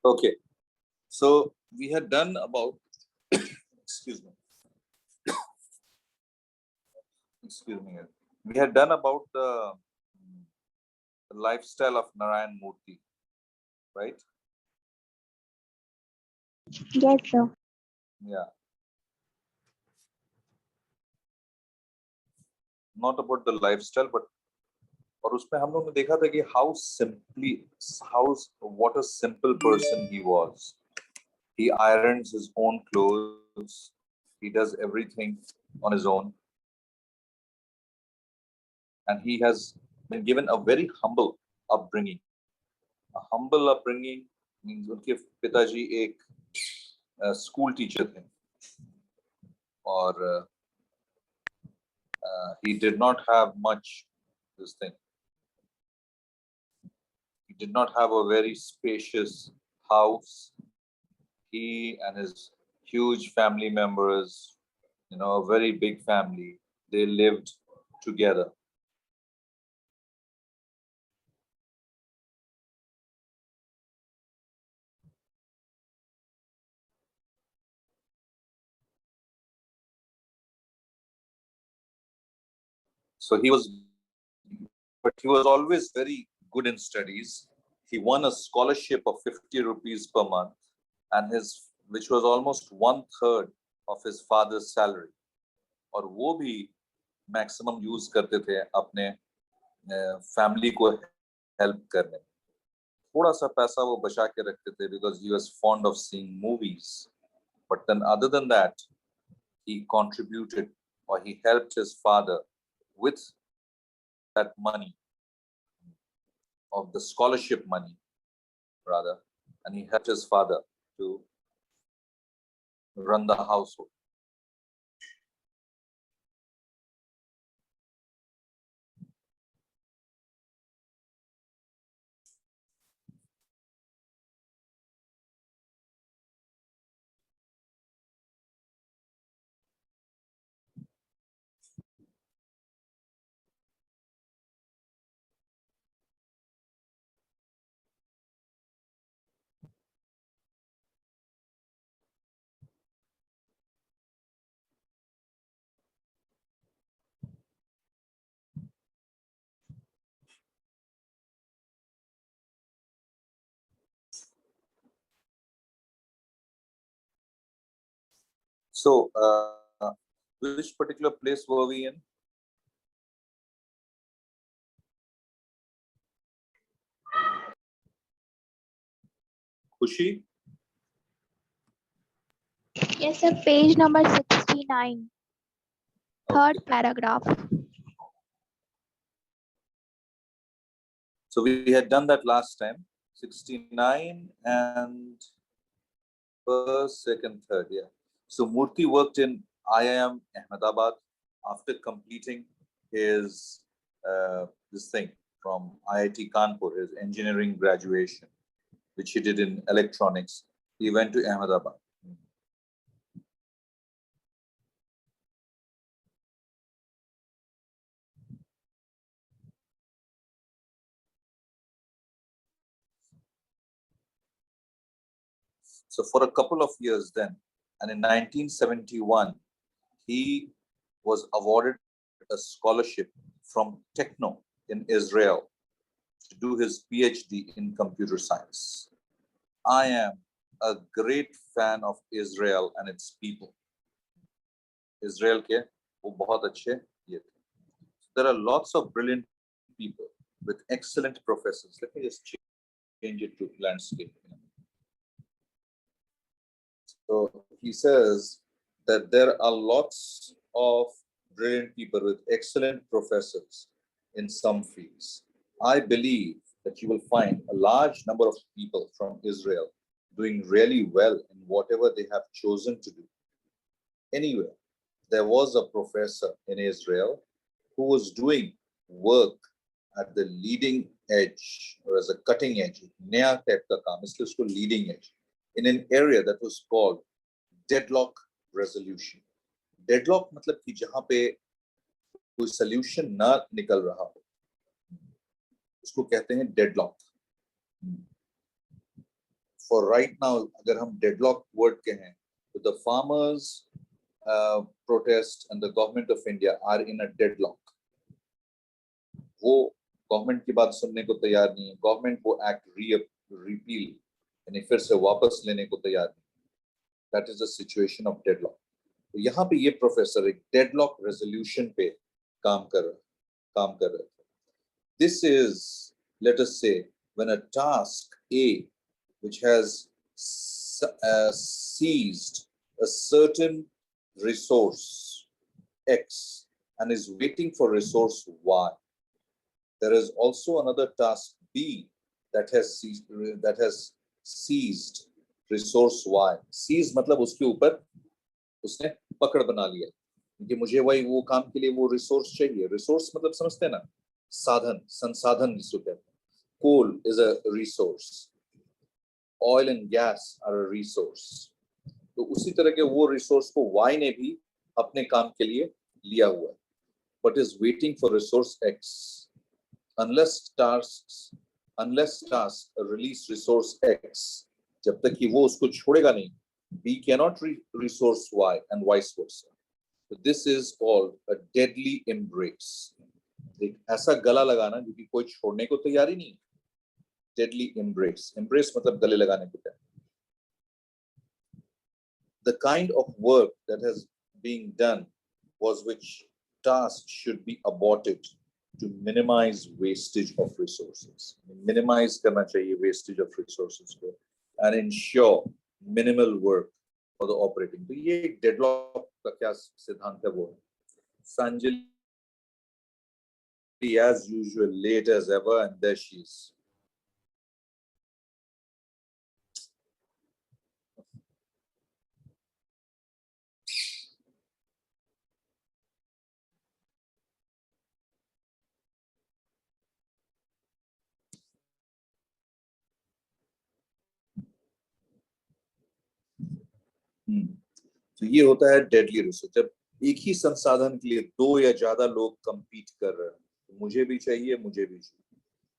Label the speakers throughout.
Speaker 1: Okay, so we had done about excuse me, excuse me. We had done about the lifestyle of Narayan Murthy, right?
Speaker 2: Yes, sir.
Speaker 1: Yeah, not about the lifestyle, but और उसमें हम लोग ने देखा था कि how what a simple person he was. He irons his own clothes. He does everything on his own, and he has been given a very humble upbringing. A humble upbringing means उनके पिताजी एक school teacher थे और he did not have much this thing. He did not have a very spacious house. He and his huge family members, a very big family, they lived together. So he was always very good in studies. He won a scholarship of 50 rupees per month, and which was almost 1/3 of his father's salary. और वो भी maximum use करते थे अपने family को help करने में. थोड़ा सा पैसा वो बचा के रखते थे because he was fond of seeing movies. But then other than that, he contributed or he helped his father with that money, of the scholarship money rather, and he helped his father to run the household. So, which particular place were we in? Khushi?
Speaker 2: Yes, sir. Page number 69. Third paragraph.
Speaker 1: So we had done that last time. 69 and first, second, third, yeah. So Murthy worked in IIM Ahmedabad after completing his this thing from IIT Kanpur, his engineering graduation, which he did in electronics. He went to Ahmedabad. So for a couple of years then, and in 1971, he was awarded a scholarship from Techno in Israel to do his PhD in computer science. I am a great fan of Israel and its people. Israel के वो बहुत अच्छे ये थे. There are lots of brilliant people with excellent professors. Let me just change it to landscape. So he says that there are lots of brilliant people with excellent professors in some fields. I believe that you will find a large number of people from Israel doing really well in whatever they have chosen to do. Anyway, there was a professor in Israel who was doing work at the leading edge or as a cutting edge, नया type का काम, इसलिए उसको leading edge, in an area that was called deadlock resolution. Deadlock मतलब कि जहां पे कोई solution ना निकल रहा हो, उसको कहते हैं deadlock. for right now, अगर हम deadlock word कहें, तो the farmers protest and the government of India are in a deadlock. वो गवर्नमेंट की बात सुनने को तैयार नहीं है, गवर्नमेंट वो एक्ट रिपील यानी फिर से वापस लेने को तैयार नहीं. That is the situation of deadlock. तो यहाँ पे ये प्रोफेसर एक डेडलॉक रेजोल्यूशन पे काम कर रहे थे. दिस इज, लेट अस से, when a task A which has seized a certain resource X and is waiting for resource Y. There is also another task B that has seized resource Y. Seize मतलब उसके ऊपर उसने पकड़ बना लिया कि मुझे वही वो काम के लिए वो रिसोर्स चाहिए. रिसोर्स मतलब समझते हैं ना, साधन, संसाधन जिसको कहते हैं. Coal is a resource, oil and gas are a resource. तो उसी तरह के वो रिसोर्स को वाई ने भी अपने काम के लिए लिया हुआ है, but is waiting for resource x. unless task release resource X, जब तक कि वो उसको छोड़ेगा नहीं, B cannot resource Y and vice versa. So this is called a deadly embrace. एक ऐसा गला लगाना जो कि कोई छोड़ने को तैयार ही नहीं. Deadly embrace. Embrace मतलब गले लगाने को तैयार. The kind of work that has being done was which task should be aborted to minimize wastage of resources. Minimize करना चाहिए wastage of resources को and ensure minimal work for the operating. तो ये deadlock का क्या सिद्धांत है वो है. Sanjali as usual late as ever and there she is. तो ये होता है डेडली रिसोर्स. जब एक ही संसाधन के लिए दो या ज्यादा लोग compete कर रहे हैं, तो मुझे भी चाहिए,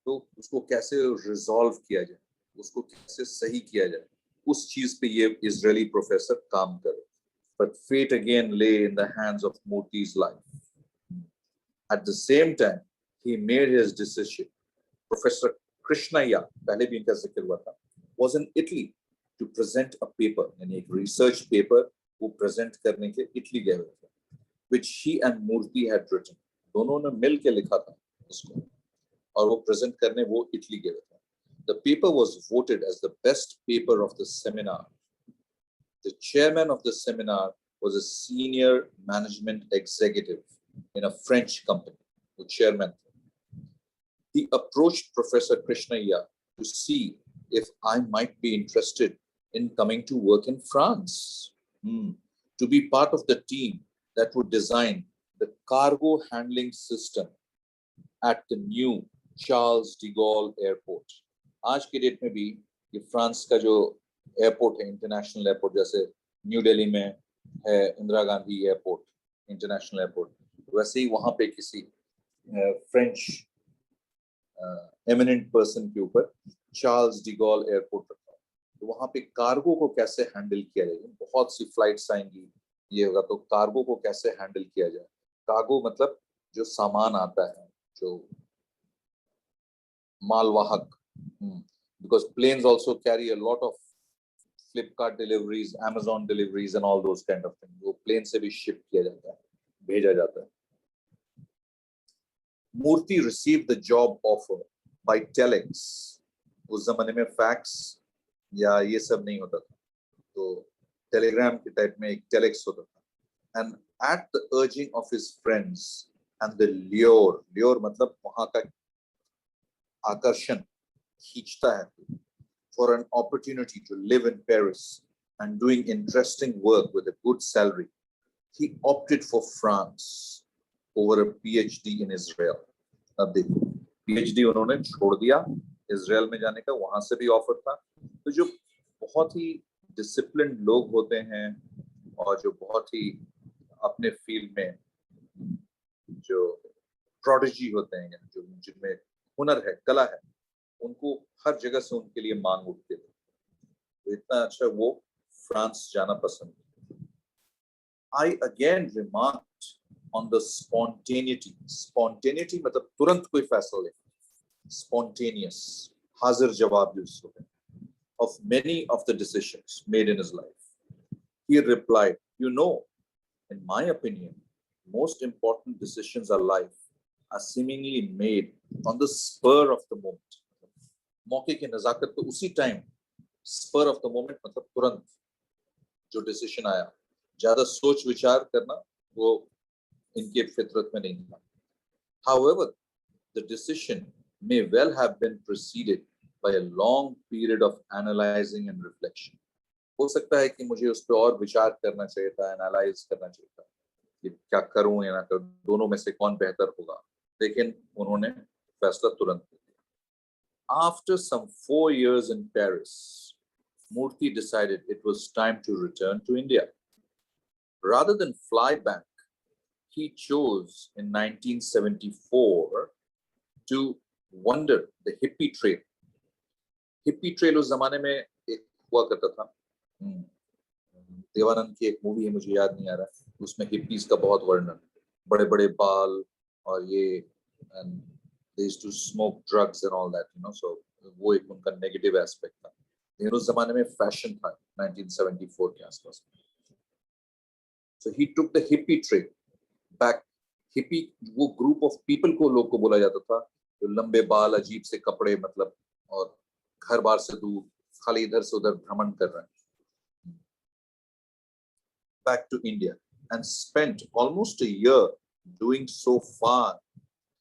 Speaker 1: तो उसको कैसे रिजॉल्व किया जाए, उसको कैसे सही किया जाए, उस चीज पे ये इजरायली प्रोफेसर काम कर रहे. But fate again lay in the hands of Murthy's life. At the same time, he made his decision. Professor Krishnaiya, पहले भी इनका जिक्र हुआ था, was in Italy to present a paper, यानी एक research paper वो present करने के इटली गए हुए थे, which he and Murthy had written. दोनों ने मिल के लिखा था उसको और वो present करने वो इटली गए थे. The paper was voted as the best paper of the seminar. The chairman of the seminar was a senior management executive in a French company, the chairman. He approached Professor Krishnaiya to see if I might be interested in coming to work in France, to be part of the team that would design the cargo handling system at the new Charles de Gaulle Airport. आज के date में भी ये France का जो airport है, international airport, जैसे new Delhi में है Indira Gandhi airport, international airport, वैसे ही वहां पे किसी फ्रेंच एमिनेंट पर्सन के ऊपर चार्ल्स डी गॉल एयरपोर्ट रखा. तो वहां पे कार्गो को कैसे हैंडल किया जाए, बहुत सी फ्लाइट्स आएंगी, ये होगा, तो कार्गो को कैसे हैंडल किया जाए. कार्गो मतलब जो सामान आता है, जो मालवाहक, because planes also carry a lot of Flipkart deliveries, Amazon deliveries and all those kind of things. वो plane से भी ship किया जाता है, भेजा जाता है. Murthy received the job offer by telex. उस जमाने में fax या ये सब नहीं होता था, तो telegram के type में एक telex होता था. And at the urging of his friends and the lure मतलब वहाँ का आकर्षण, खींचता है, for an opportunity to live in Paris and doing interesting work with a good salary, he opted for France over a PhD in Israel. अब देखो, PhD उन्होंने छोड़ दिया, इजराइल में जाने का वहां से भी ऑफर था. तो जो बहुत ही डिसिप्लिन्ड लोग होते हैं और जो बहुत ही अपने फील्ड में जो प्रोडिजी होते हैं, जो जिनमें हुनर है, कला है, उनको हर जगह से उनके लिए मांग उठती थी. तो इतना अच्छा वो फ्रांस जाना पसंद। I again remarked on the spontaneity. Spontaneity मतलब तुरंत कोई फैसला ले, spontaneous, हाजिर जवाब यूज होते of many of the decisions made in his life. He replied, you know, in my opinion, most important decisions of life are seemingly made on the spur of the moment. मौके की नजाकत तो उसी time, spur of the moment मतलब तुरंत जो decision आया, ज्यादा सोच विचार करना वो इनके फितरत में नहीं था. However, the decision may well have been preceded by a long period of analyzing and reflection. हो सकता है कि मुझे उस पर और विचार करना चाहिए था, एनालाइज करना चाहिए था कि क्या करूं या ना करूं, दोनों में से कौन बेहतर होगा, लेकिन उन्होंने फैसला तुरंत लिया. After some 4 years in Paris, Murthy decided it was time to return to India. Rather than fly back, he chose in 1974 to wander the hippie trail. Hippie trail उस जमाने में एक हुआ करता था. देवानंद की एक मूवी है, मुझे याद नहीं आ रहा, उसमें हिप्पीज का बहुत वर्णन, बड़े बड़े बाल और ये, and they used to smoke drugs and all that, you know, so वो एक उनका नेगेटिव एस्पेक्ट था. लेकिन उस जमाने में फैशन था 1974 के आसपास. So he took the hippie trail back. Hippie वो ग्रुप ऑफ पीपल को लोग को बोला जाता था जो लंबे बाल, अजीब से कपड़े, मतलब, और घर बार से दूर खाली इधर से उधर भ्रमण कर रहे हैं. Back to India and spent almost a year doing so far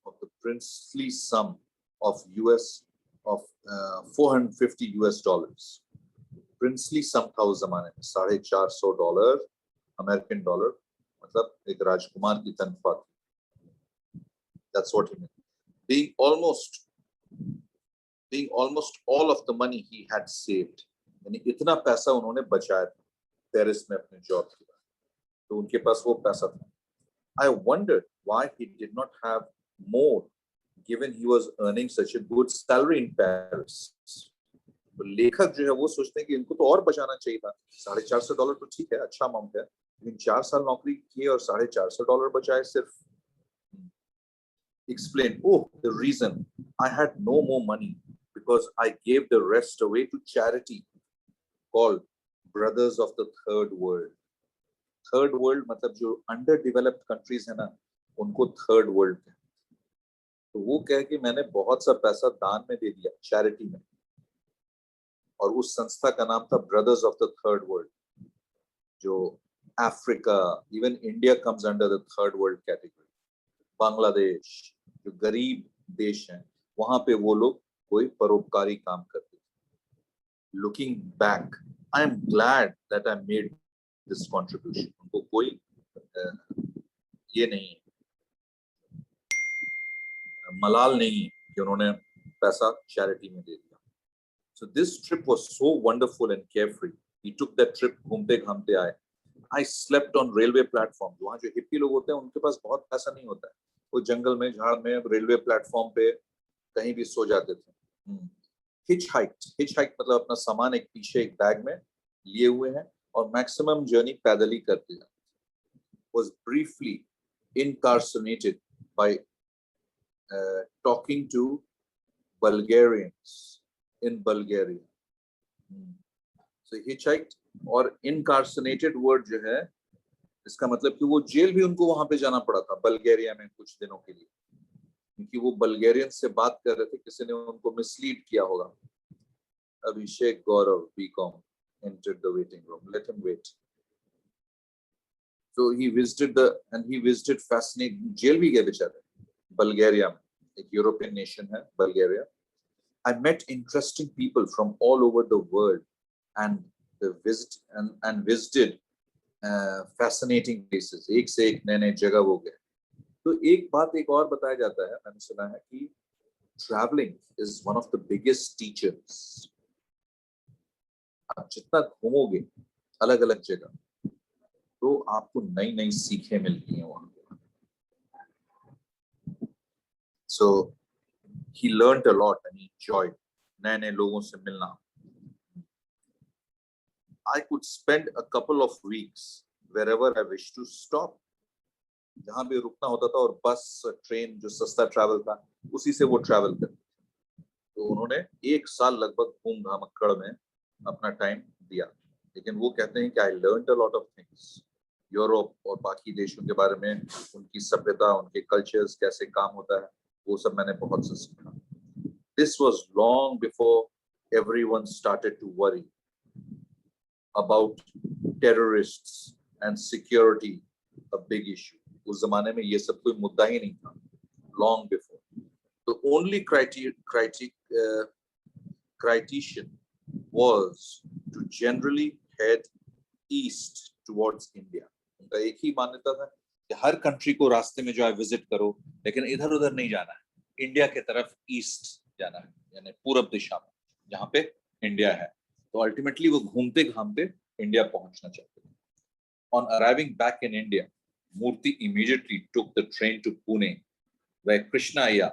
Speaker 1: of the princely sum of $450. Princely sum था उस जमाने में $450 अमेरिकन डॉलर, मतलब एक राजकुमार की तनख्वाह थी. That's what he meant. Being almost all of the money he had saved. यानी इतना पैसा उन्होंने बचाया था पेरिस में अपने जॉब के बाद, तो उनके पास वो पैसा था. I wondered why he did not have more, given he was earning such a good salary in Paris. तो लेखक जो है वो सोचते हैं कि इनको तो और बचाना चाहिए था. $450 तो ठीक है, अच्छा अमाउंट है, लेकिन 4 साल नौकरी की और $450 बचाए सिर्फ. Explained, oh, the reason I had no more money because I gave the rest away to charity called Brothers of the Third World. Third World मतलब जो underdeveloped countries है ना, उनको Third World है. तो वो कह के मैंने बहुत सा पैसा दान में दे दिया, चैरिटी में, और उस संस्था का नाम था Brothers of the Third World, जो Africa, even India comes under the Third World category. Bangladesh जो गरीब देश हैं, वहां पे वो लोग कोई परोपकारी काम करते हैं. Looking back, I am glad that I made this contribution. उनको कोई ये नहीं, मलाल नहीं कि उन्होंने पैसा चैरिटी में दे दिया. So this trip was so wonderful and carefree. He took that trip, घूमते घामते आए. I slept on railway platform. वहाँ जो हिप्पी लोग होते हैं उनके पास बहुत पैसा नहीं होता है, वो जंगल में, झाड़ में, रेलवे प्लेटफॉर्म पे कहीं भी सो जाते थे. हिच हाइक मतलब अपना सामान एक पीछे एक बैग में लिए हुए हैं और मैक्सिमम जर्नी पैदल ही करते हैं. Was briefly incarcerated by talking to Bulgarians in Bulgaria. So hitchhiked और incarcerated word जो है, इसका मतलब कि वो जेल भी उनको वहां पे जाना पड़ा था बल्गेरिया में कुछ दिनों के लिए, क्योंकि वो बल्गेरियन से बात कर रहे थे, किसी ने उनको मिसलीड किया होगा. अभिषेक गौरव BCom entered the waiting room. Let him wait. So he visited fascinating, jail भी गए बेचारे बल्गेरिया में, एक यूरोपियन नेशन है Bulgaria. I met interesting people from all over the world and visited fascinating places. एक से एक नए नए जगह हो गए. तो एक बात एक और बताया जाता है, मैंने सुना है कि traveling is one of the biggest teachers. आप जितना घूमोगे अलग अलग जगह, तो आपको नई नई सीखें मिलती हैं वहां. So he learned a lot and he enjoyed नए नए लोगों से मिलना. I could spend a couple of weeks wherever I wish to stop. जहां भी रुकना होता था और बस ट्रेन जो सस्ता ट्रैवल था उसी से वो ट्रैवल करते। तो उन्होंने 1 साल लगभग घूम घामक्कड़ में अपना टाइम दिया। लेकिन वो कहते हैं कि I learned a lot of things Europe और बाकी देशों के बारे में, उनकी सभ्यता, उनके कल्चर्स, कैसे काम होता है, वो सब मैंने बहुत से सीखा। This was long before everyone started to worry about terrorists and security, a big issue. उस जमाने में ये सब कोई मुद्दा ही नहीं था। Long before, the only criterion was to generally head east towards India. उनका एक ही मान्यता था कि हर कंट्री को रास्ते में जो है विजिट करो, लेकिन इधर उधर नहीं जाना है, इंडिया के तरफ ईस्ट जाना है, यानी पूरब दिशा में जहाँ पे इंडिया है। तो अल्टीमेटली वो घूमते घामते इंडिया पहुंचना चाहते थे। On arriving back in India, Murthy immediately took the train to Pune, where Krishna Iyer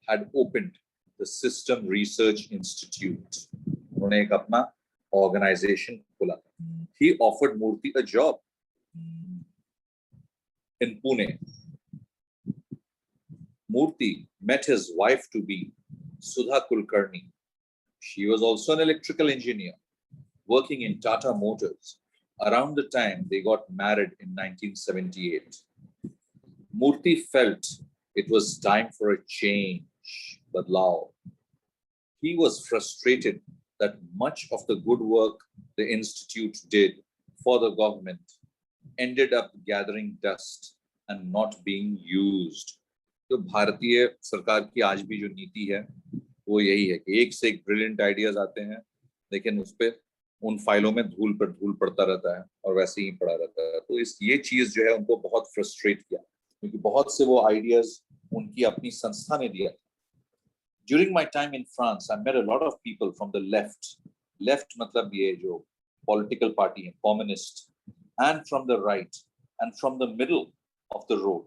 Speaker 1: had opened the System Research Institute. उन्होंने एक अपना organization खोला था। He offered Murthy a job in Pune. Murthy met his wife to be Sudha Kulkarni. She was also an electrical engineer working in Tata Motors around the time they got married in 1978. Murthy felt it was time for a change, badlao. He was frustrated that much of the good work the institute did for the government ended up gathering dust and not being used. तो भारतीय सरकार की आज भी जो नीति है वो यही है कि एक से एक ब्रिलियंट आइडियाज आते हैं, लेकिन उस पे उन फाइलों में धूल पर धूल पड़ता रहता है और वैसे ही पड़ा रहता है। तो ये चीज जो है उनको बहुत फ्रस्ट्रेट किया, क्योंकि बहुत से वो आइडियाज उनकी अपनी संस्था ने दिया था। During my time in France, I met a lot of people from the left. Left मतलब ये जो political party है, communist, and from the right, and from the middle of the road.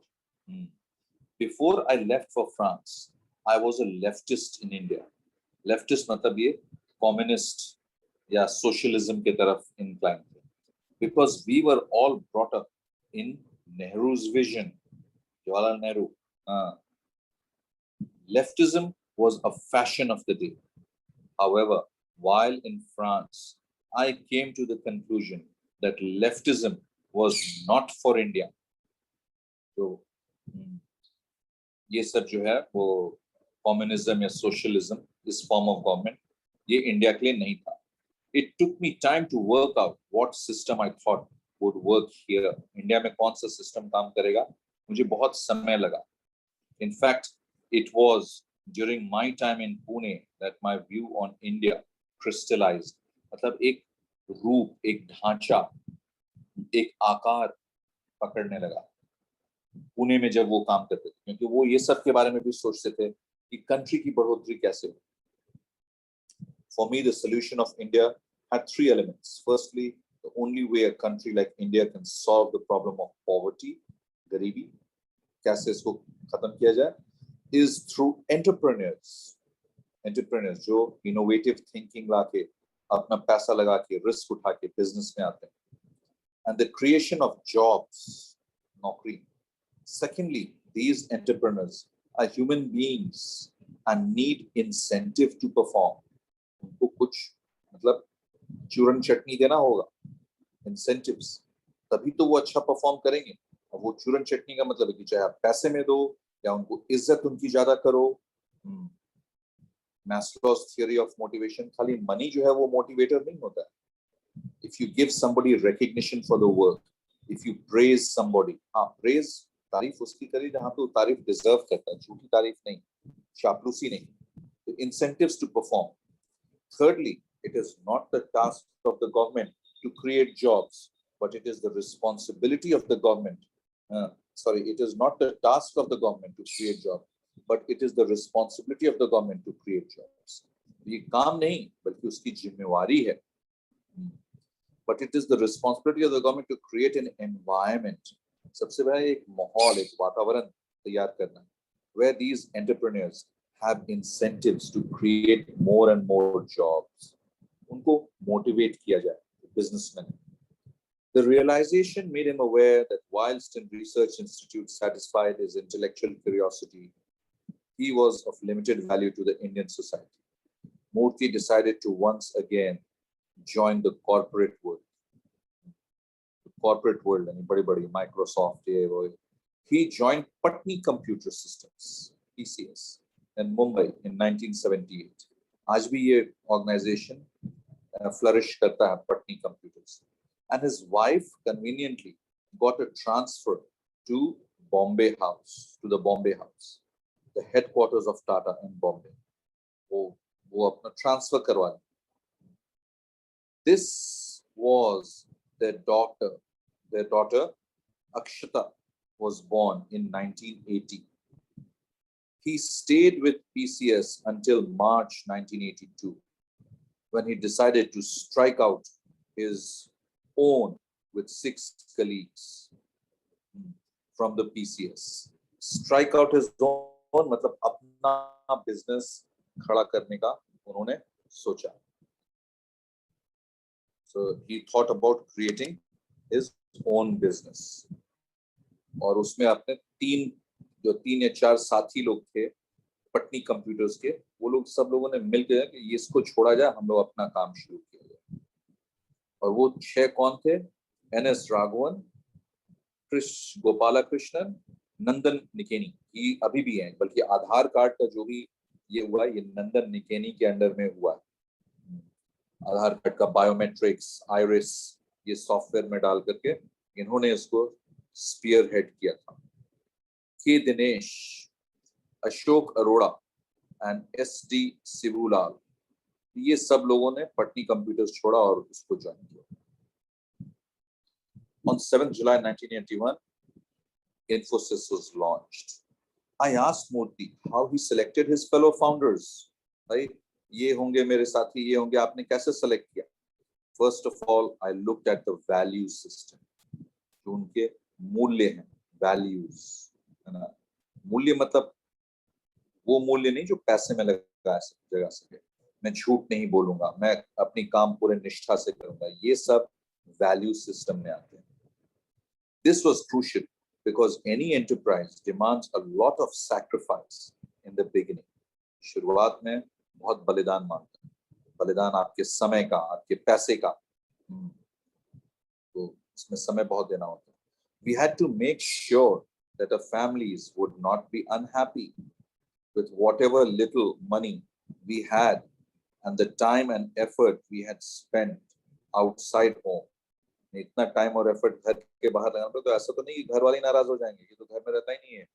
Speaker 1: Before I left for France, I was a leftist in India. Leftist मतलब ये communist या socialism के तरफ inclined थे, because we were all brought up in Nehru's vision, Jawaharlal Nehru. Leftism was a fashion of the day. However, while in France, I came to the conclusion that leftism was not for India. So, ये सब जो है वो communism या socialism, this form of government, ये India के लिए नहीं था. It took me time to work out what system I thought would work here. India में कौन सा सिस्टम काम करेगा, मुझे बहुत समय लगा. In fact, it was during my time in Pune that my view on India crystallized. मतलब एक रूप, एक ढांचा, एक आकार पकड़ने लगा पुणे में जब वो काम करते थे, क्योंकि वो ये सब के बारे में भी सोचते थे कि कंट्री की बढ़ोतरी कैसे हो. For me, the solution of India had 3 elements. Firstly, the only way a country like India can solve the problem of poverty, गरीबी, कैसे इसको खत्म किया जाए, is through entrepreneurs. Entrepreneurs जो innovative thinking लाके अपना पैसा लगा के रिस्क उठा के बिजनेस में आते हैं. And the creation of jobs, नौकरी. Secondly, these entrepreneurs are human beings and need incentive to perform. उनको कुछ मतलब चूरन चटनी देना होगा, incentives, तभी तो वो अच्छा परफॉर्म करेंगे. और वो चूरन चटनी का मतलब है कि चाहे आप पैसे में दो या उनको इज्जत उनकी ज्यादा करो. Maslow's theory of motivation, खाली मनी जो है वो मोटिवेटर नहीं होता है. If you give somebody recognition for the work, if you praise somebody, praise, तारीफ उसकी करी जहां पे वो तारीफ डिजर्व करता है, झूठी तारीफ नहीं, चापलूसी नहीं. तो incentives to perform. Thirdly, it is not the task of the government to create jobs, but it is the responsibility of the government. It is not the task of the government to create jobs, but it is the responsibility of the government to create jobs. ये काम नहीं बल्कि उसकी जिम्मेवारी है. But it is the responsibility of the government to create an environment. सबसे पहले एक माहौल, एक वातावरण तैयार करना where these entrepreneurs have incentives to create more and more jobs. उनको मोटिवेट किया जाए, businessman. The realization made him aware that whilst in research institutes satisfied his intellectual curiosity, he was of limited value to the Indian society. Murthy decided to once again join the corporate world. The corporate world, and badi Microsoft, he joined Patni Computer Systems, PCS, in Mumbai in 1978. आज भी ये organization flourish करता है, Patni Computers. And his wife conveniently got a transfer to Bombay House, to the Bombay House, the headquarters of Tata in Bombay. वो अपना transfer करवा ली. This was their daughter. Their daughter Akshata was born in 1980. He stayed with PCS until March 1982, when he decided to strike out his own with 6 colleagues from the PCS. Strike out his own मतलब अपना business खड़ा करने का उन्होंने सोचा. So he thought about creating his own business. और उसमें अपने 3 या 4 साथी लोग थे पटनी कंप्यूटर्स के, वो लोग सब लोगों ने मिलकर कि ये इसको छोड़ा जाए, हम लोग अपना काम शुरू किया जाए. और वो 6 कौन थे? NS राघवन, गोपाला कृष्णन, नंदन निकेनी. ये अभी भी हैं, बल्कि आधार कार्ड का जो भी ये हुआ, ये नंदन निकेनी के अंडर में हुआ. आधार कार्ड का बायोमेट्रिक्स, आइरिस, ये सॉफ्टवेयर में डाल करके इन्होंने इसको स्पीयर हेड किया था. के दिनेश, अशोक अरोड़ा एंड SD सिबूलाल, ये सब लोगों ने पटनी कंप्यूटर्स छोड़ा और उसको ज्वाइन किया. On 7th July 1981, Infosys was launched. I asked Murthy how he selected his fellow founders. Right? ये होंगे मेरे साथी, ये होंगे, आपने कैसे select किया? First of all, I looked at the value system. जो उनके मूल्य हैं, values, है ना? मूल्य मतलब वो मूल्य नहीं जो पैसे में लगा सके. मैं झूठ नहीं बोलूंगा, मैं अपनी काम पूरे निष्ठा से करूंगा. ये सब value system में आते हैं. This was crucial because any enterprise demands a lot of sacrifice in the beginning. शुरुआत में बहुत बलिदान मांगता है. बलिदान आपके समय का, आपके पैसे का, तो इसमें समय बहुत देना होता है. We had to make sure that our families would not be unhappy with whatever little money we had and the time and effort we had spent outside home. इतना टाइम और एफर्ट घर के बाहर लगाना, तो ऐसा तो नहीं घर वाले नाराज हो जाएंगे, ये तो घर में रहता ही नहीं है.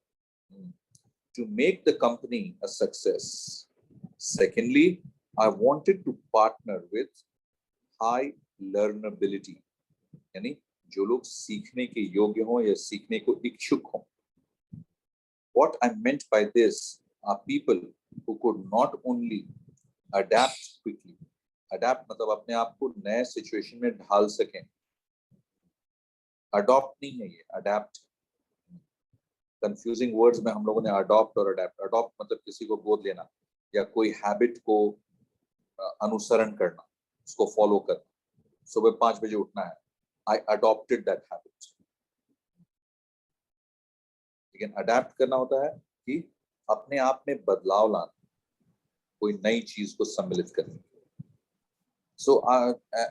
Speaker 1: To make the company a success. Secondly, I wanted to partner with high learnability, यानी जो लोग सीखने के योग्य हों या सीखने को इच्छुक हों. What I meant by this are people who could not only adapt quickly. Adapt मतलब अपने आप को नए सिचुएशन में ढाल सकें. अडॉप्ट नहीं है ये, अडेप्ट. कंफ्यूजिंग वर्ड्स में हम लोगों ने अडॉप्ट और अडेप्ट. अडॉप्ट मतलब किसी को गोद लेना या कोई हैबिट को अनुसरण करना, उसको फॉलो करना. सुबह 5 बजे उठना है, आई अडॉप्टेड दैट हैबिट. लेकिन अडेप्ट करना होता है कि अपने आप में बदलाव लाना, कोई नई चीज को सम्मिलित करना. So,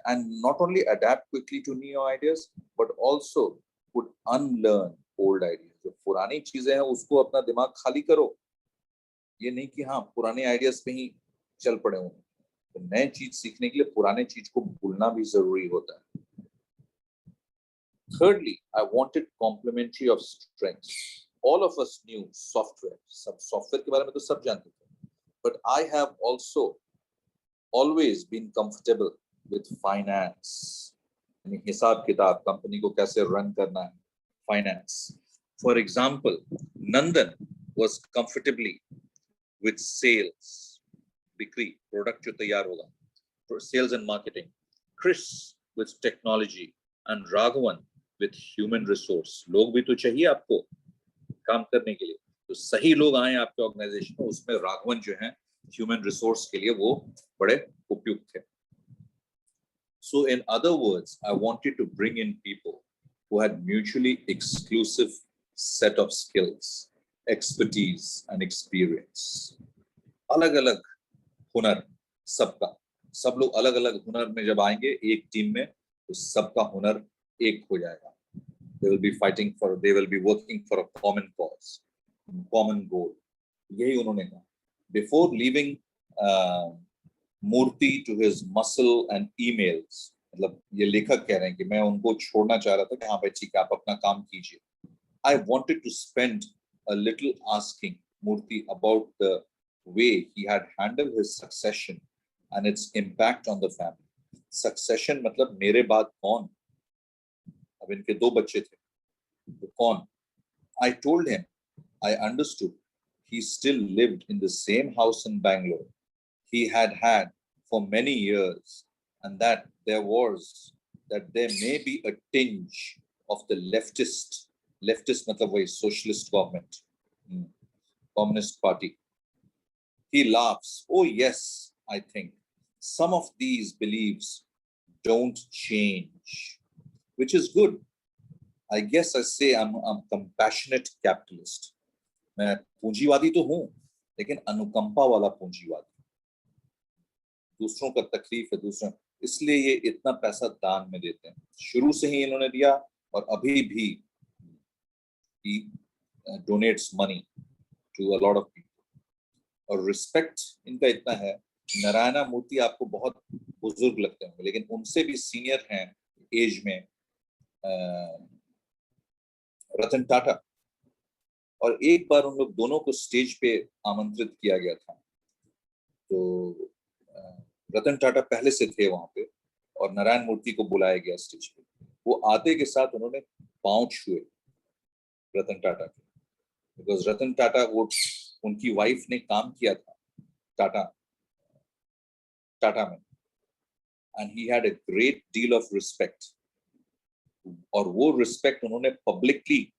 Speaker 1: and not only adapt quickly to new ideas, but also would unlearn old ideas. जो पुरानी चीजें हैं उसको अपना दिमाग खाली करो. ये नहीं कि हाँ पुराने आइडियाज पे ही चल पड़े हों. तो नए चीज सीखने के लिए पुराने चीज को भूलना भी जरूरी होता है. Thirdly, I wanted complementary of strengths. All of us knew software. सब सॉफ्टवेयर के बारे में तो सब जानते थे. But I have also always been comfortable with finance. यानी हिसाब किताब, कंपनी को कैसे रन करना है, finance. For example, Nandan was comfortably with sales, बिक्री, प्रोडक्ट जो तैयार होगा, sales and marketing. Chris with technology and Raghavan with human resource. लोग भी तो चाहिए आपको काम करने के लिए, तो सही लोग आए आपके ऑर्गेनाइजेशन में. उसमें राघवन जो है ह्यूमन रिसोर्स के लिए वो बड़े उपयुक्त थे. So in other words, I wanted to bring in people who had mutually exclusive set of skills, expertise and experience. अलग अलग हुनर सबका, सब लोग अलग अलग हुनर में जब आएंगे एक टीम में तो सबका हुनर एक हो जाएगा. They will be fighting for, they will be working for a common cause, common goal. यही उन्होंने कहा. Before leaving Murthy to his muscle and emails, मतलब ये लेखक कह रहे हैं कि मैं उनको छोड़ना चाह रहा था कि हाँ भाई ठीक है आप अपना काम कीजिए. I wanted to spend a little asking Murthy about the way he had handled his succession and its impact on the family. Succession मतलब मेरे बाद कौन? अब इनके 2 बच्चे थे, तो कौन? I told him I understood he still lived in the same house in Bangalore he had for many years, and that there may be a tinge of the leftist मतलब वही socialist government, communist party. He laughs. Oh yes, I think some of these beliefs don't change, which is good. I guess I say I'm compassionate capitalist. मैं पूंजीवादी तो हूँ, लेकिन अनुकंपा वाला पूंजीवादी. दूसरों का तकलीफ है दूसरों, इसलिए ये इतना पैसा दान में देते हैं. शुरू से ही इन्होंने दिया और अभी भी he donates money to a lot of people. और रिस्पेक्ट इनका इतना है. नारायण मूर्ति आपको बहुत बुजुर्ग लगते होंगे, लेकिन उनसे भी सीनियर हैं एज में रतन टाटा. और एक बार उन लोग दोनों को स्टेज पे आमंत्रित किया गया था, तो रतन टाटा पहले से थे वहां पे और नारायण मूर्ति को बुलाया गया स्टेज पे. वो आते के साथ उन्होंने पांव छुए रतन टाटा के, बिकॉज रतन टाटा वो उनकी वाइफ ने काम किया था टाटा में, and he had a great deal of respect. और वो रिस्पेक्ट उन्होंने पब्लिकली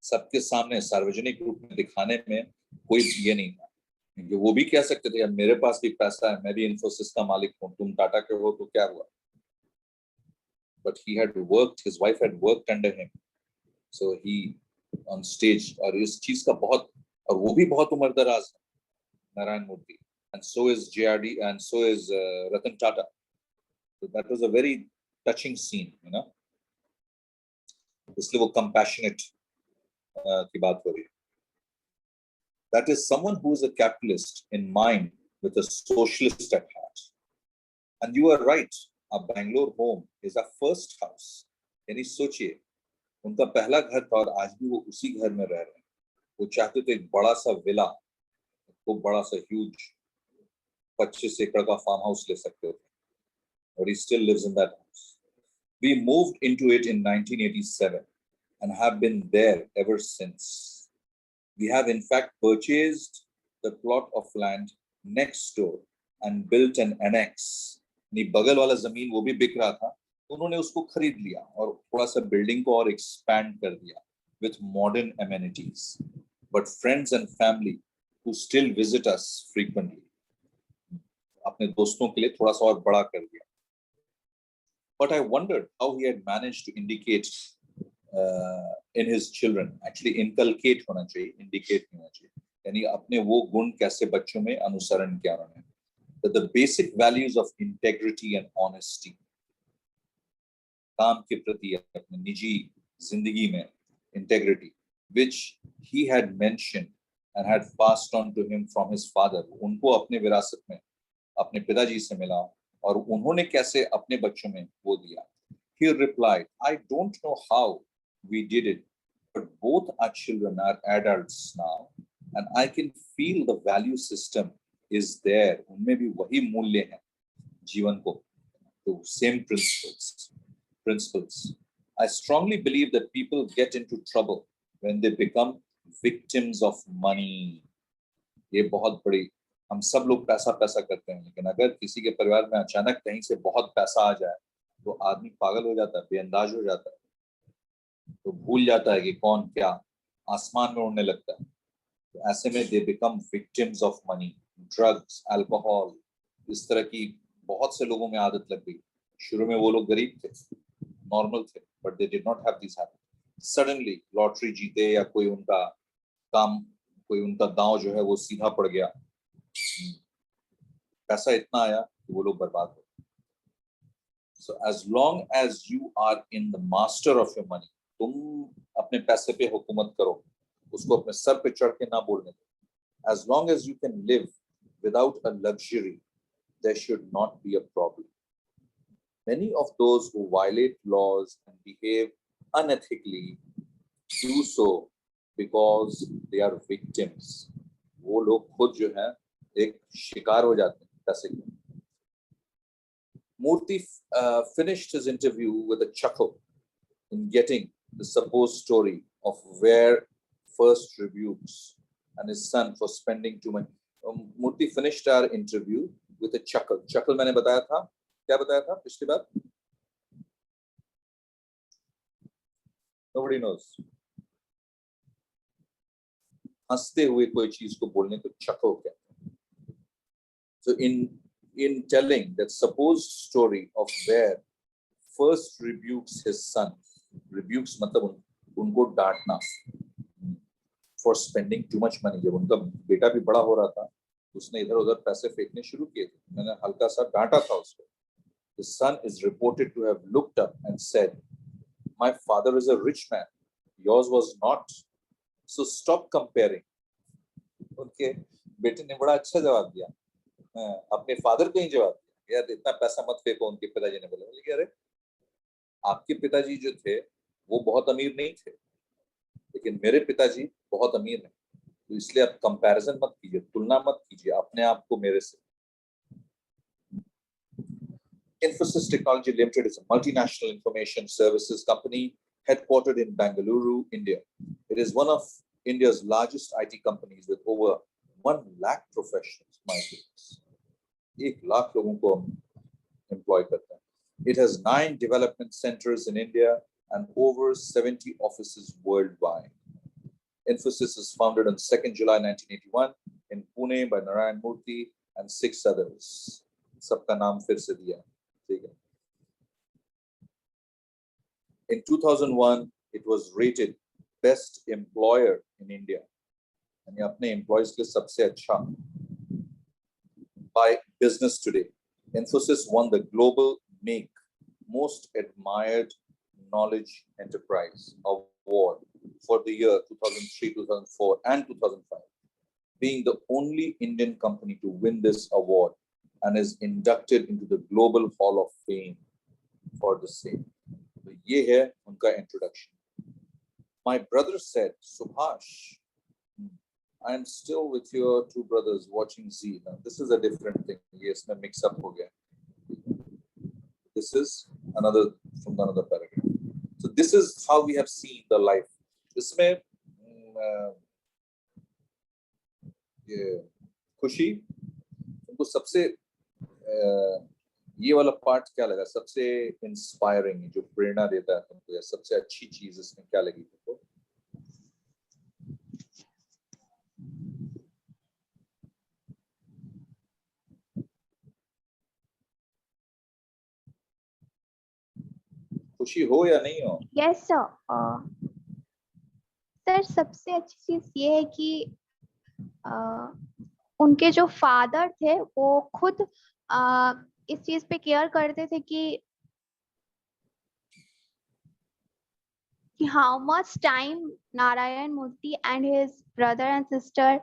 Speaker 1: सबके सामने सार्वजनिक रूप में दिखाने में कोई ये नहीं था, क्योंकि वो भी कह सकते थे मेरे पास भी पैसा है, मैं भी इन्फोसिस का मालिक हूँ, तुम टाटा के हो तो क्या हुआ. But he had worked, his wife had worked under him, so he on stage. और इस चीज का बहुत, और वो भी बहुत उम्रदराज है नारायण मूर्ति, and so is JRD, and so is Ratan Tata. So that was a very touching scene, you know. इसलिए वो compassionate की बात हो रही है. That is someone who is a capitalist in mind with a socialist at heart. And you are right, our Bangalore home is our first house. यानी सोचिए उनका पहला घर था और आज भी वो उसी घर में रह रहे हैं. वो चाहते तो एक बड़ा सा विला, वो बड़ा सा ह्यूज 25 एकड़ का फार्म हाउस ले सकते थे, और he still lives in that house. We moved into it in 1987 and have been there ever since. We have in fact purchased the plot of land next door and built an annex. नहीं, बगल वाला जमीन वो भी बिक रहा था, उन्होंने उसको खरीद लिया और थोड़ा सा बिल्डिंग को और एक्सपैंड कर दिया with modern amenities. But friends and family who still visit us frequently, अपने दोस्तों के लिए थोड़ा सा और बड़ा कर दिया. But I wondered how he had managed to indicate in his children, actually inculcate होना चाहिए, indicate नहीं होना चाहिए, यानी अपने वो गुण कैसे बच्चों में अनुसरण किया उन्होंने. That the basic values of integrity and honesty, काम के प्रति अपने निजी जिंदगी में integrity, which he had mentioned and had passed on to him from his father, उनको अपने विरासत में अपने पिताजी से मिला और उन्होंने कैसे अपने बच्चों में वो दिया. He replied, I don't know how we did it, but both our children are adults now and I can feel the value system is there. उनमें भी वही मूल्य हैं जीवन को, तो same principles. I strongly believe that people get into trouble when they become victims of money. ये बहुत बड़ी, हम सब लोग पैसा करते हैं, लेकिन अगर किसी के परिवार में अचानक कहीं से बहुत पैसा आ जाए तो आदमी पागल हो जाता है, बेअंदाज हो जाता है, तो भूल जाता है कि कौन क्या, आसमान में उड़ने लगता है. तो ऐसे में they become victims of money, drugs, alcohol, इस तरह की बहुत से लोगों में आदत लग गई. शुरू में वो लोग गरीब थे, नॉर्मल थे, but they did not have these habits. Suddenly lottery जीते या कोई उनका काम, कोई उनका दांव जो है वो सीधा पड़ गया, पैसा इतना आया कि वो लोग बर्बाद हो. So as long as you are in the master of your money, तुम अपने पैसे पे हुकूमत करो, उसको अपने सर पे चढ़ के ना बोलने दो. As long as you can live without a luxury, there should not be a problem. Many of those who violate laws and behave unethically do so because they are victims. वो लोग खुद जो है एक शिकार हो जाते हैं पैसे के. Murthy finished his interview with a chuckle in getting the supposed story of where first rebukes and his son for spending too much. Murthy finished our interview with a chuckle. Chuckle मैंने बताया था, क्या बताया था पिछली बार? Nobody knows. हंसते हुए कोई चीज को बोलने को chuckle कहते हैं. So in telling that supposed story of where first rebukes his son, rebukes मतलब उनको डांटना for spending too much money. जब उनका बेटा भी बड़ा हो रहा था, उसने इधर उधर पैसे फेंकने शुरू किए थे. मैंने हल्का सा डांटा था उसको. The son is reported to have looked up and said, "My father is a rich man. Yours was not. So stop comparing." उनके बेटे ने बड़ा अच्छा जवाब दिया. अपने फादर को ही जवाब दिया, यार इतना पैसा मत फेंको. उनके पिताजी ने बोला, बोले अरे आपके पिताजी जो थे वो बहुत अमीर नहीं थे, लेकिन मेरे पिताजी बहुत अमीर हैं, तो इसलिए आप कंपैरिजन मत कीजिए, तुलना मत कीजिए अपने आप को मेरे से. Infosys Technology Limited is a multinational information services company headquartered in Bengaluru, India. It is one of India's largest IT companies with over 1 lakh professionals. My goodness. 1 lakh लोगों को employ करता है. It has 9 development centers in India and over 70 offices worldwide. Infosys is founded on 2nd July 1981 in Pune by Narayan Murthy and 6 others. सबका नाम फिर से दिया. In 2001, it was rated best employer in India. यानी अपने employees के सबसे अच्छा. By Business Today, Infosys won the Global Make Most Admired Knowledge Enterprise Award for the year 2003, 2004, and 2005, being the only Indian company to win this award and is inducted into the Global Hall of Fame for the same. So, ये है उनका introduction. My brother said, Subhash, I am still with your 2 brothers watching Z. Now, this is a different thing. Yes, मैं mix up हो गया. This is another from another paragraph. So this is how we have seen the life. इसमें ये खुशी उनको सबसे ये वाला पार्ट क्या लगा सबसे इंस्पायरिंग, जो प्रेरणा देता है तुमको, या सबसे अच्छी चीज इसमें क्या लगी तुमको? खुशी हो या नहीं हो?
Speaker 2: Yes sir. सर सबसे अच्छी चीज ये है कि उनके जो फादर थे वो खुद इस चीज पे केयर करते थे कि how much time Narayan Murthy and his brother and sister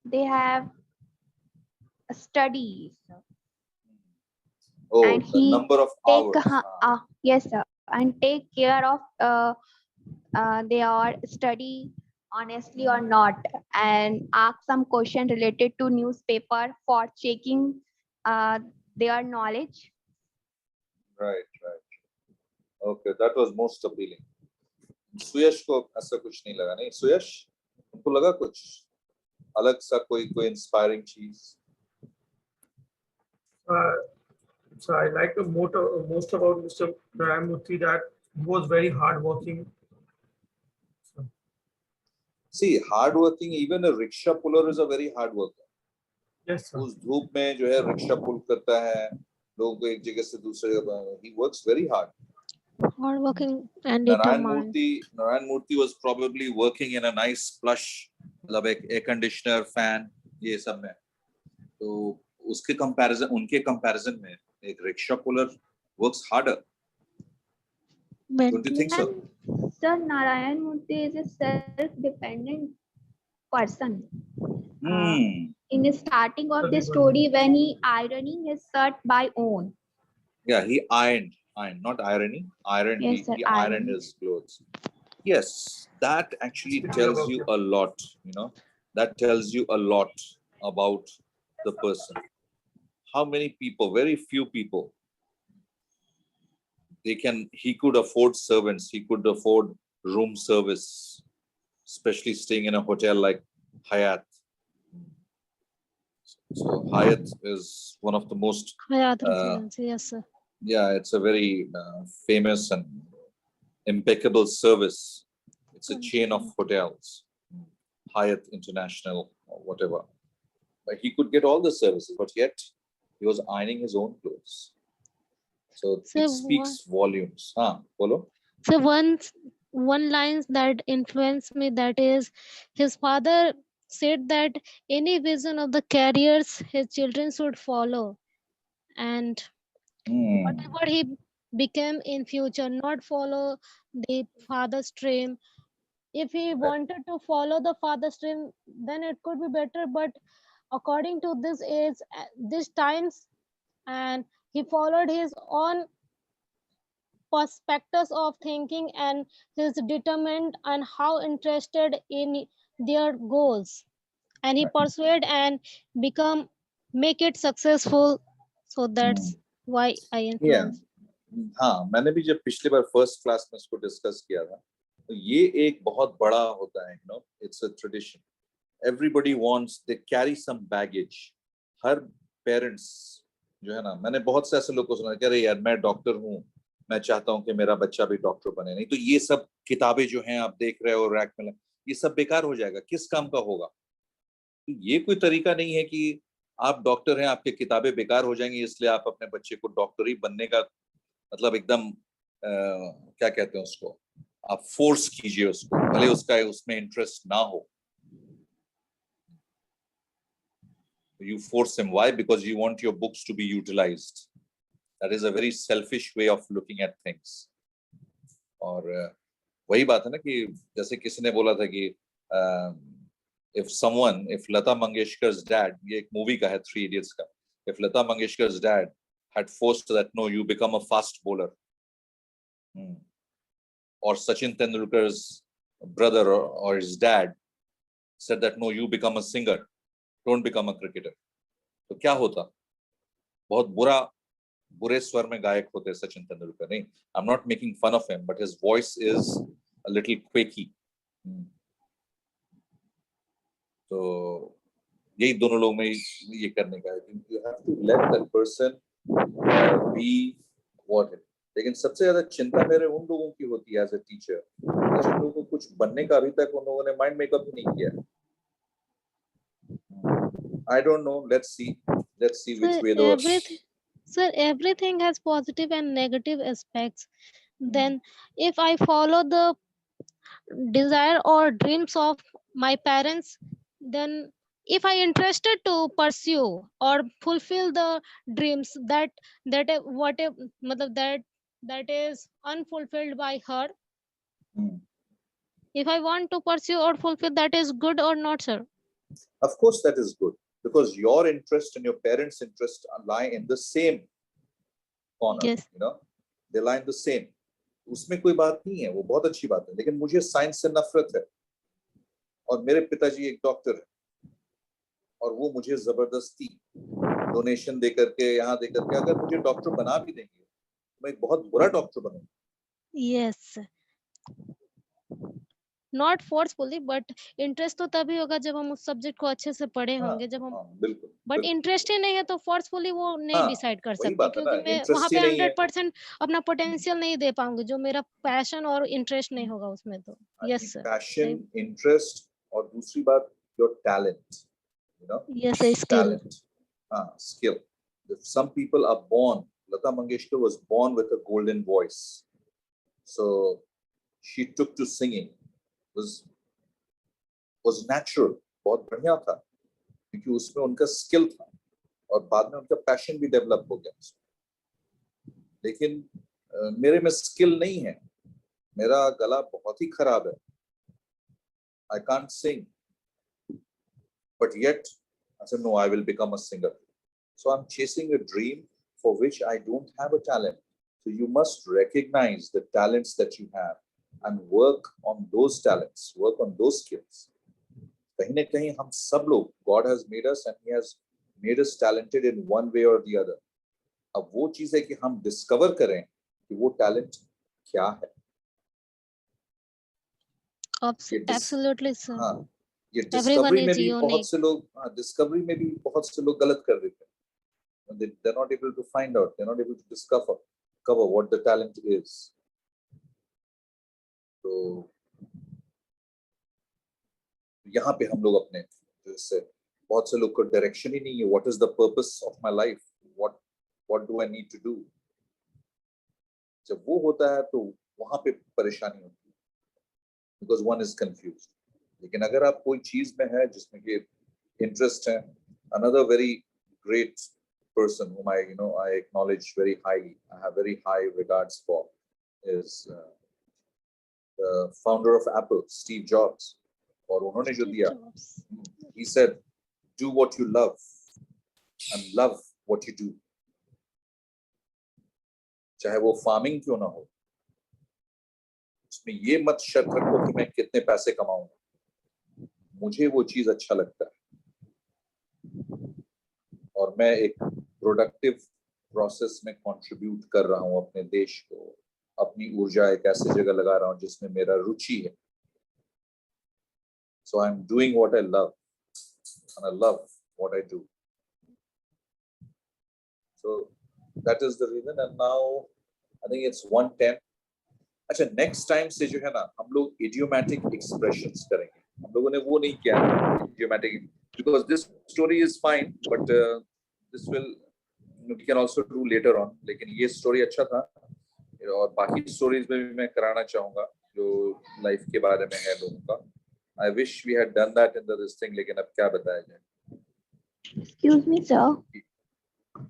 Speaker 2: they have studies.
Speaker 1: Oh,
Speaker 2: and
Speaker 1: the number of hours.
Speaker 2: Yes sir, and take care of their study honestly or not, and ask some question related to newspaper for checking their knowledge.
Speaker 1: Right. Okay, that was most appealing. सुयश को ऐसा कुछ नहीं लगा? नहीं सुयश, तुमको लगा कुछ अलग सा, कोई इंस्पायरिंग चीज?
Speaker 3: So I like the most about Mr. Narayan Murthy that he was very hardworking.
Speaker 1: See, hardworking, even a rickshaw puller is a very hard worker.
Speaker 3: Yes, sir.
Speaker 1: उस धूप में जो है रिक्शा पुल करता है, लोगों को एक जगह से दूसरे जगह, he works very hard.
Speaker 4: Hard working and
Speaker 1: Narayan
Speaker 4: determined.
Speaker 1: Murthy was probably working in a nice plush, मतलब एक air conditioner, fan, ये सब में. तो उसके comparison, उनके comparison में एक rickshaw puller works harder. Don't you think so?
Speaker 2: And Sir Narayan Murthy is a self-dependent person. In the starting of the story, when he ironing his shirt by own.
Speaker 1: Yeah, he ironed, not ironing, ironed.
Speaker 2: Yes, sir,
Speaker 1: He ironed
Speaker 2: ironed.
Speaker 1: his clothes. Yes, that actually
Speaker 3: Speaking
Speaker 1: tells
Speaker 3: about
Speaker 1: you
Speaker 3: him.
Speaker 1: a lot, you know, that tells you a lot about the person. How many people, very few people, he could afford servants, he could afford room service, especially staying in a hotel like Hyatt. So Hyatt is one of the most,
Speaker 4: Hayat Residency, yes, sir.
Speaker 1: yeah, it's a very famous and impeccable service. It's a chain of hotels, Hyatt International or whatever. But he could get all the services, but yet he was ironing his own clothes. So
Speaker 4: So
Speaker 1: it speaks volumes. Follow?
Speaker 4: So one lines that influenced me, that is, his father said that any vision of the careers his children should follow, and whatever he became in future, not follow the father's dream. If he wanted to follow the father's dream, then it could be better. But according to this age, these times, and he followed his own perspectives of thinking, and he's determined and how interested in their goals, and he persuade and become make it successful. So that's why I
Speaker 1: Yeah.
Speaker 4: influence.
Speaker 1: हाँ, मैंने भी जब पिछली बार first class में इसको discuss किया था, तो ये एक बहुत बड़ा होता है, you know, it's a tradition. Everybody wants, they carry some baggage. Her parents जो है ना, मैंने बहुत से ऐसे लोग को सुना, कह रहे यार मैं डॉक्टर हूँ, मैं चाहता हूँ कि मेरा बच्चा भी डॉक्टर बने, नहीं तो ये सब किताबें जो हैं आप देख रहे हो रैक में, ये सब बेकार हो जाएगा, किस काम का होगा? तो ये कोई तरीका नहीं है कि आप डॉक्टर हैं, आपकी किताबें बेकार हो जाएंगी इसलिए आप अपने बच्चे को डॉक्टर ही बनने का, मतलब एकदम क्या कहते हैं उसको, आप फोर्स कीजिए उसको, भले उसका उसमें इंटरेस्ट ना हो. You force him. Why? Because you want your books to be utilized. That is a very selfish way of looking at things. और वही बात है ना कि जैसे किसी ने बोला था कि if Lata Mangeshkar's dad, ये एक मूवी का है 3 Idiots का, if Lata Mangeshkar's dad had forced that no, you become a fast bowler, or Sachin Tendulkar's brother or his dad said that no, you become a singer, don't become a cricketer, तो क्या होता? बहुत बुरे स्वर में गायक होते सचिन तेंदुलकर. नहीं, I'm not making fun of him, but his voice is a little quaky. तो यही दोनों लोग में ये करने का है. You have to let that person be what it. लेकिन सबसे ज्यादा चिंता मेरे उन लोगों की होती है as a teacher, जिन लोगों को कुछ बनने का अभी तक उन लोगों ने माइंड मेकअप ही नहीं किया. I don't know. Let's see which way the.
Speaker 4: Sir, everything has positive and negative aspects. Then if I follow the desire or dreams of my parents, then if I interested to pursue or fulfill the dreams that is unfulfilled by her, if I want to pursue or fulfill, that is good or not, sir?
Speaker 1: Of course, that is good, because your interest and your parents' interest lie in the same corner.
Speaker 4: Yes.
Speaker 1: You know, they lie in the same. उसमें कोई बात नहीं है, वो बहुत अच्छी बात है, लेकिन मुझे साइंस से नफरत है और मेरे पिताजी एक डॉक्टर है और वो मुझे जबरदस्ती डोनेशन दे करके यहाँ दे करके अगर मुझे डॉक्टर बना भी देंगे, मैं एक बहुत बुरा डॉक्टर बनूंगा.
Speaker 4: Yes. Not forcefully, but interest तो तभी होगा जब हम उस सब्जेक्ट को अच्छे से पढ़े होंगे, जब हम
Speaker 1: बिल्कुल.
Speaker 4: बट इंटरेस्ट ही नहीं है तो फोर्सफुली वो नहीं डिसाइड कर सकते, क्योंकि मैं वहाँ पे 100% अपना पोटेंशियल नहीं दे पाऊंगी, जो मेरा पैशन और इंटरेस्ट नहीं होगा उसमें. तो यस सर,
Speaker 1: पैशन, इंटरेस्ट और दूसरी बात your talent,
Speaker 4: Yes, a skill.
Speaker 1: talent, skill. If some people are born, Lata Mangeshkar was born with a golden voice, so she took to singing, was natural, बहुत बढ़िया था, क्योंकि उसमें उनका skill था और बाद में उनका पैशन भी डेवलप हो गया। लेकिन मेरे में स्किल नहीं है, मेरा गला बहुत ही खराब है, I can't sing, but yet I said no, I will become a singer. So I'm chasing a dream for which I don't have a talent. So you must recognize the talents that you have and work on those talents, work on those skills. कहीं न कहीं हम सब लोग, God has made us and He has made us talented in one way or the other. अब वो चीज है कि हम डिस्कवर करें कि वो टैलेंट क्या है।
Speaker 4: Absolutely, sir.
Speaker 1: हाँ, ये
Speaker 4: Everyone
Speaker 1: डिस्कवरी में
Speaker 4: is
Speaker 1: भी बहुत
Speaker 4: unique.
Speaker 1: से लोग, डिस्कवरी में भी बहुत से लोग गलत कर देते हैं। They're not able to find out, they're not able to discover what the talent is. तो यहाँ पे हम लोग अपने, जैसे बहुत से लोग को डायरेक्शन ही नहीं है, what is the purpose of my life, what do I need to do? जब वो होता है तो वहां पे परेशानी होती है, because one is confused. लेकिन अगर आप कोई चीज में है जिसमें कि इंटरेस्ट है, another very great person whom I acknowledge very highly, I have very high regards for, is the founder of Apple, Steve Jobs. और उन्होंने जो दिया, he said, do what you love and love what you do. चाहे वो farming क्यों ना हो, उसमें ये मत शर्त रखो कि मैं कितने पैसे कमाऊंगा, मुझे वो चीज अच्छा लगता है और मैं एक प्रोडक्टिव प्रोसेस में कंट्रीब्यूट कर रहा हूं अपने देश को, अपनी ऊर्जा एक ऐसी जगह लगा रहा हूं जिसमें मेरा रुचि है। So I'm doing what I love and I love what I do. So that is the reason, and now I think it's 1:10. अच्छा, next time से जो है ना हम लोग idiomatic expressions करेंगे। हम लोगों ने वो नहीं किया idiomatic, because this story is fine, but this will we can also do later on. लेकिन ये story अच्छा था और बाकी stories में भी मैं कराना चाहूँगा जो life के बारे में है लोगों का। I wish we had done that in this thing, लेकिन अब क्या बताया जाए?
Speaker 2: Excuse me, sir.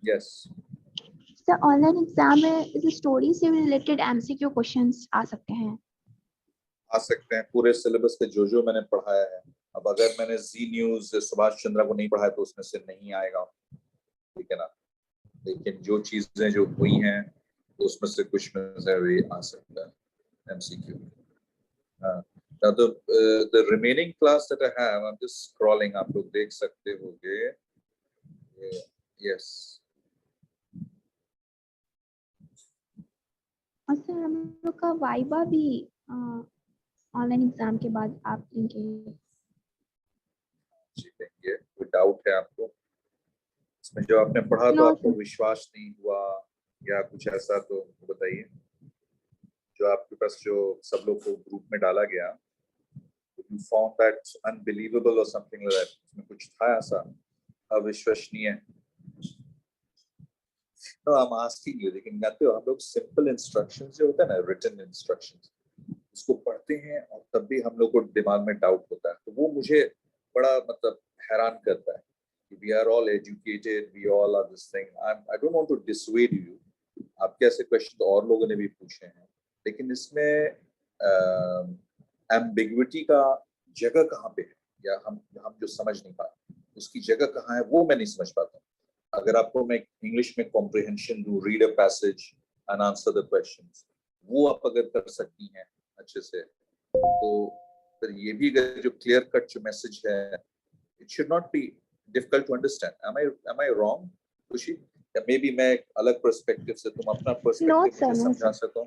Speaker 1: Yes.
Speaker 2: Sir, online exam में इस story से related MCQ questions आ सकते हैं?
Speaker 1: आ सकते हैं, पूरे syllabus पे जो मैंने पढ़ाया है। अब अगर मैंने Z News सुभाष चंद्रा को नहीं पढ़ाया तो उसमें से नहीं आएगा, ठीक है ना? लेकिन जो चीजें जो हुई हैं उसमें से कुछ में से भी आ सकता है MCQ। Now the remaining class that I have, I'm just scrolling, आप लोग देख सकते होंगे। Yes.
Speaker 2: और सर हम लोग का वाइवा भी ऑनलाइन एग्जाम के बाद आप लेंगे?
Speaker 1: जी लेंगे, कोई डाउट है आपको इसमें जो आपने पढ़ा तो आपको विश्वास नहीं हुआ या कुछ ऐसा तो बताइए। जो आपके पास जो सब लोग को ग्रुप में डाला गया, you found that unbelievable or something like that, उसमें कुछ था ऐसा अविश्वसनीय? No, I'm asking you, लेकिन जानते हो हम लोग simple instructions जो होता है ना, written instructions, उसको पढ़ते हैं और तब भी हम लोग को दिमाग में डाउट होता है, तो वो मुझे बड़ा मतलब हैरान करता है कि we are all educated, we all are this thing. I don't want to dissuade you. आपके ऐसे क्वेश्चन तो और लोगों ने भी पूछे हैं, लेकिन इसमें एम्बिग्विटी का जगह कहाँ पे है या हम जो समझ नहीं पाते उसकी जगह कहाँ है, वो मैं नहीं समझ पाता। अगर आपको मैं इंग्लिश में कॉम्प्रिहेंशन दूं, read a passage and answer the questions, वो आप अगर कर सकती हैं अच्छे से, तो फिर ये भी अगर जो क्लियर कट जो मैसेज है, it should not be difficult to understand. Am I wrong Khushi? या मे बी मैं एक अलग पर्सपेक्टिव से, तुम अपना पर्सपेक्टिव मुझे समझा सको,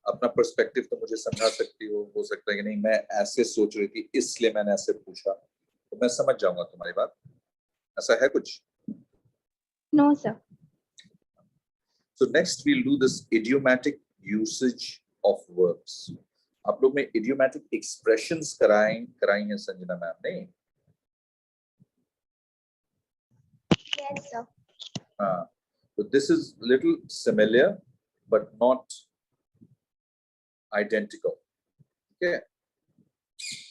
Speaker 1: अपना पर्सपेक्टिव तो मुझे समझा सकती हो सकता है कि नहीं मैं ऐसे सोच रही थी इसलिए मैंने ऐसे पूछा, तो मैं समझ जाऊंगा तुम्हारी बात। ऐसा है कुछ?
Speaker 2: No, sir.
Speaker 1: So next we'll do this idiomatic usage of verbs. आप लोग में idiomatic expressions कराई हैं संजना मैम ने?
Speaker 2: Yes, sir.
Speaker 1: So this is little similar, but not identical. Okay.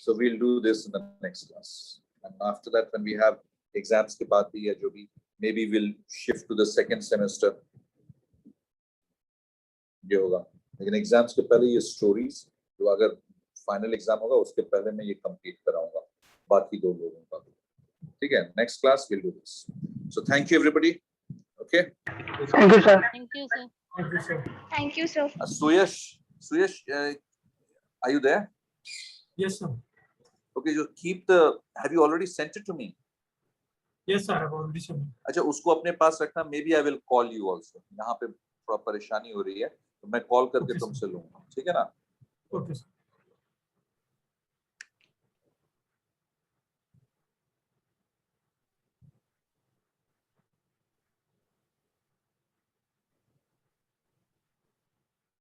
Speaker 1: So we'll do this in the next class. And after that, when we have exams के बाद भी या जो भी, maybe we'll shift to the second semester. ये होगा. लेकिन exams के पहले ये stories, जो अगर final exam होगा उसके पहले मैं ये complete कराऊंगा. बाकी दो लोगों का. ठीक है. Next class we'll do this. So thank you everybody. Okay.
Speaker 3: Thank you, sir.
Speaker 4: Thank you, sir.
Speaker 3: Thank you, sir.
Speaker 2: Thank you, sir.
Speaker 1: Suyash, are you there?
Speaker 3: Yes, sir.
Speaker 1: Okay, you keep the. Have you already sent it to me?
Speaker 3: Yes, sir. I've already sent.
Speaker 1: अच्छा उसको अपने पास रखना. Maybe I will call you also. यहाँ पे थोड़ा परेशानी हो रही है तो मैं कॉल करके
Speaker 3: Okay, sir.
Speaker 1: तुमसे लूंगा. ठीक है ना?
Speaker 3: Okay, sir.